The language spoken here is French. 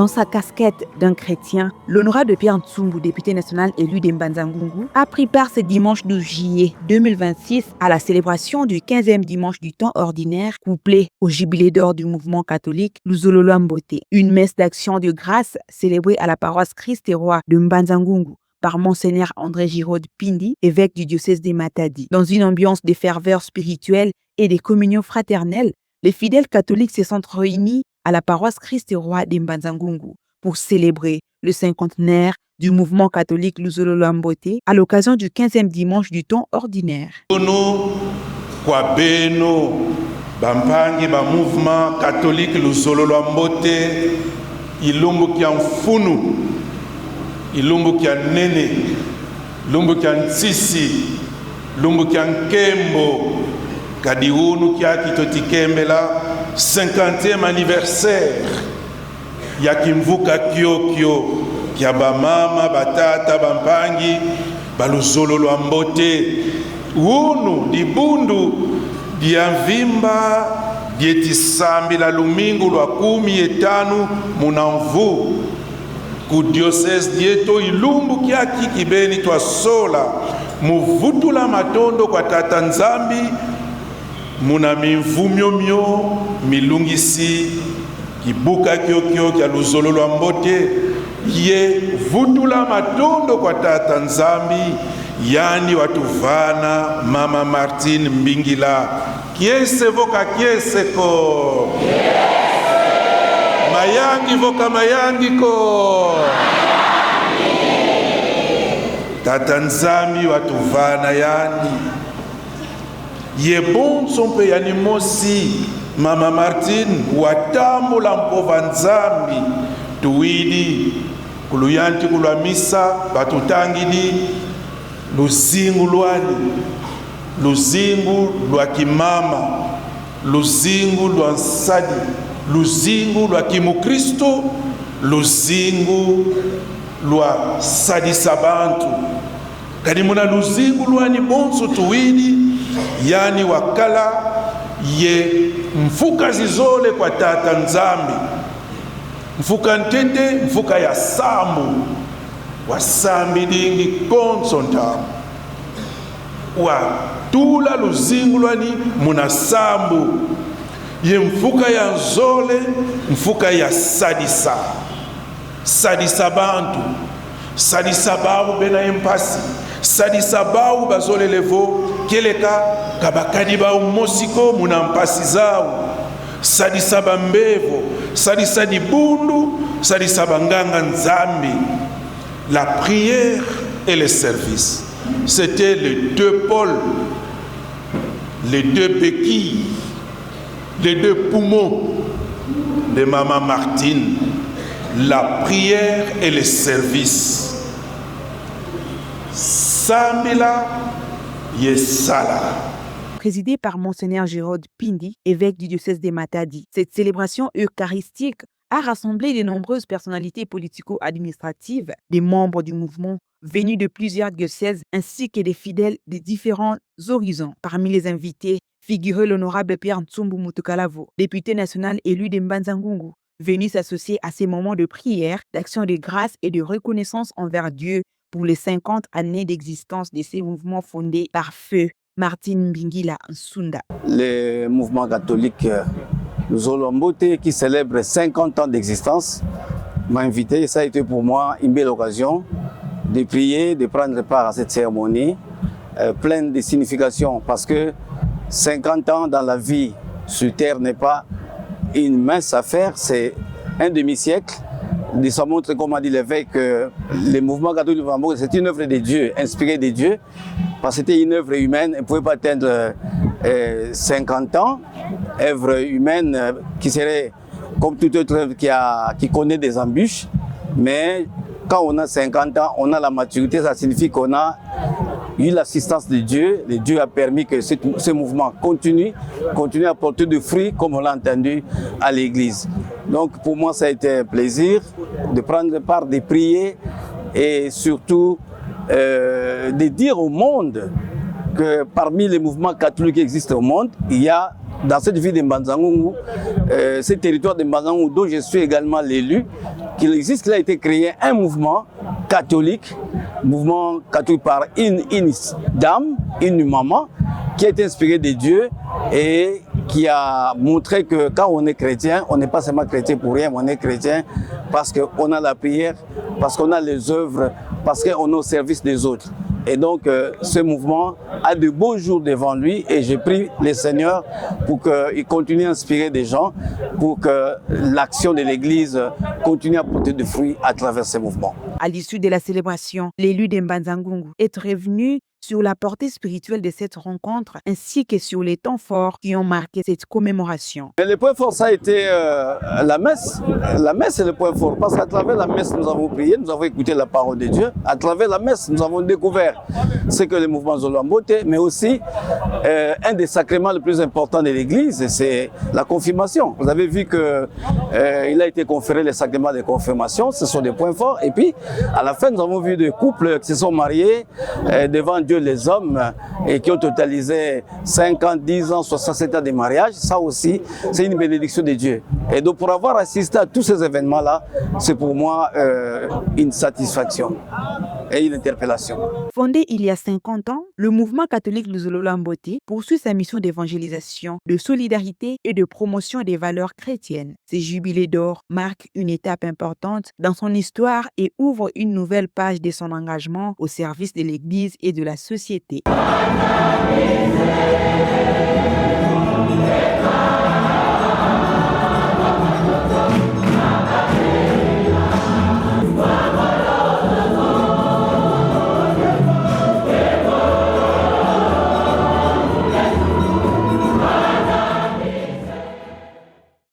Dans sa casquette d'un chrétien, l'honorable Pierre Ntsumbu, député national élu d'Mbanza-Ngungu, a pris part ce dimanche 12 juillet 2026 à la célébration du 15e dimanche du temps ordinaire, couplé au jubilé d'or du mouvement catholique Luzolo Mbote. Une messe d'action de grâce célébrée à la paroisse Christ et Roi de Mbanza-Ngungu par Monseigneur André Giraud Pindi, évêque du diocèse de Matadi. Dans une ambiance de ferveur spirituelle et de communion fraternelle, les fidèles catholiques se sont réunis à la paroisse Christ et Roi de Mbanza-Ngungu pour célébrer le cinquantenaire du mouvement catholique Luzolo Mbote à l'occasion du 15e dimanche du temps ordinaire. Bampangi ba mouvement catholique Luzolo Mbote ilumbu kia mfunu ilumbu kia nene lumbu kia nsisi lumbu kia nkembo kadiunu kia kitotikembela 50e anniversaire ya kimvuka kyokyo kia bamama batata bampangi baluzolo Mbote unu dibundu diamvimba dietisambi la lumingu lwa 15 munamvu ku diocese dieto ilumbu kiaki kibeni twa sola muvutula matondo kwa tata nzambi muna mimvumyomyo milungisi kibuka kyokyo kya Luzolo lwa Mbote ye vutula matondo kwa tata nzambi yani watuvana mama Martine Mbingila kiese voka kiese ko mayangi voka mayangi ko tata nzambi watuvana yani ye bonso mpe yani mosi mama Martine watambula mpova nzambi tuwidi kuluyanti kulwa misa batutangidi luzingu lwani luzingu lwa kimama luzingu lwa nsadi luzingu lwa kimukristo luzingu lwa sadisa bantu kadi muna luzingu lwani bonso tuwidi yani wakala ye mfuka zizole kwa tata nzambi mfuka ntete mfuka ya sambu wasambi dingi konso ntamu wa tula luzingu lwani muna sambu ye mfuka ya nzole mfuka ya sadisa sadisa bantu sadisa babu bena empasi sadisa babu bazole levo keleka kabakadi ba mosiko muna mpasi zao sadisa bambevo sadisa dibundu sadisa banganga nzambi. La prière et le service, c'était les deux pôles, les deux béquilles, les deux poumons de maman Martine. La prière et le service. Sambila Yesala. Présidée par Monseigneur Giraud Pindi, évêque du diocèse de Matadi, cette célébration eucharistique a rassemblé de nombreuses personnalités politico-administratives, des membres du mouvement venus de plusieurs diocèses ainsi que des fidèles de différents horizons. Parmi les invités figurait l'honorable Pierre Ntsumbu Mutukalavo, député national élu de Mbanza-Ngungu, venu s'associer à ces moments de prière, d'action de grâce et de reconnaissance envers Dieu pour les 50 années d'existence de ces mouvements fondés par feu Martine Mbingila Nsunda. Le mouvement catholique Luzolo Mbote qui célèbre 50 ans d'existence m'a invité. Ça a été pour moi une belle occasion de prier, de prendre part à cette cérémonie pleine de signification parce que 50 ans dans la vie sur terre n'est pas une mince affaire, c'est un demi-siècle. Ça montre, comme a dit l'évêque, que le mouvement catholique Luzolo Mbote, c'est une œuvre de Dieu, inspirée de Dieu, parce que c'était une œuvre humaine, elle ne pouvait pas atteindre 50 ans, œuvre humaine qui serait comme toute autre œuvre qui connaît des embûches, mais quand on a 50 ans, on a la maturité, ça signifie qu'on a eu l'assistance de Dieu. Et Dieu a permis que ce mouvement continue à porter des fruits comme on l'a entendu à l'église. Donc pour moi, ça a été un plaisir de prendre part, de prier et surtout de dire au monde que parmi les mouvements catholiques qui existent au monde, il y a dans cette ville de Mbanzangungu, ce territoire de Mbanzangungu dont je suis également l'élu, qu'il existe, qu'il a été créé un mouvement catholique par une dame, une maman, qui est inspirée de Dieu et qui a montré que quand on est chrétien, on n'est pas seulement chrétien pour rien, mais on est chrétien parce qu'on a la prière, parce qu'on a les œuvres, parce qu'on est au service des autres. Et donc, ce mouvement a de beaux jours devant lui et je prie le Seigneur pour qu'il continue à inspirer des gens, pour que l'action de l'Église continue à porter des fruits à travers ce mouvement. À l'issue de la célébration, l'élu de Mbanzangungu est revenu sur la portée spirituelle de cette rencontre ainsi que sur les temps forts qui ont marqué cette commémoration. Mais le point fort, ça a été la messe. La messe est le point fort parce qu'à travers la messe, nous avons prié, nous avons écouté la parole de Dieu. À travers la messe, nous avons découvert ce que le mouvement Zolo Mbote, mais aussi un des sacrements les plus importants de l'Église, c'est la confirmation. Vous avez vu qu'il a été conféré les sacrements de confirmation, ce sont des points forts. Et puis, à la fin, nous avons vu des couples qui se sont mariés devant Dieu, les hommes, et qui ont totalisé 5 ans, 10 ans, 67 ans de mariage. Ça aussi, c'est une bénédiction de Dieu. Et donc, pour avoir assisté à tous ces événements-là, c'est pour moi une satisfaction et une interpellation. Fondé il y a 50 ans, le mouvement catholique Luzolo Mbote poursuit sa mission d'évangélisation, de solidarité et de promotion des valeurs chrétiennes. Ces jubilés d'or marquent une étape importante dans son histoire et ouvrent une nouvelle page de son engagement au service de l'Église et de la société.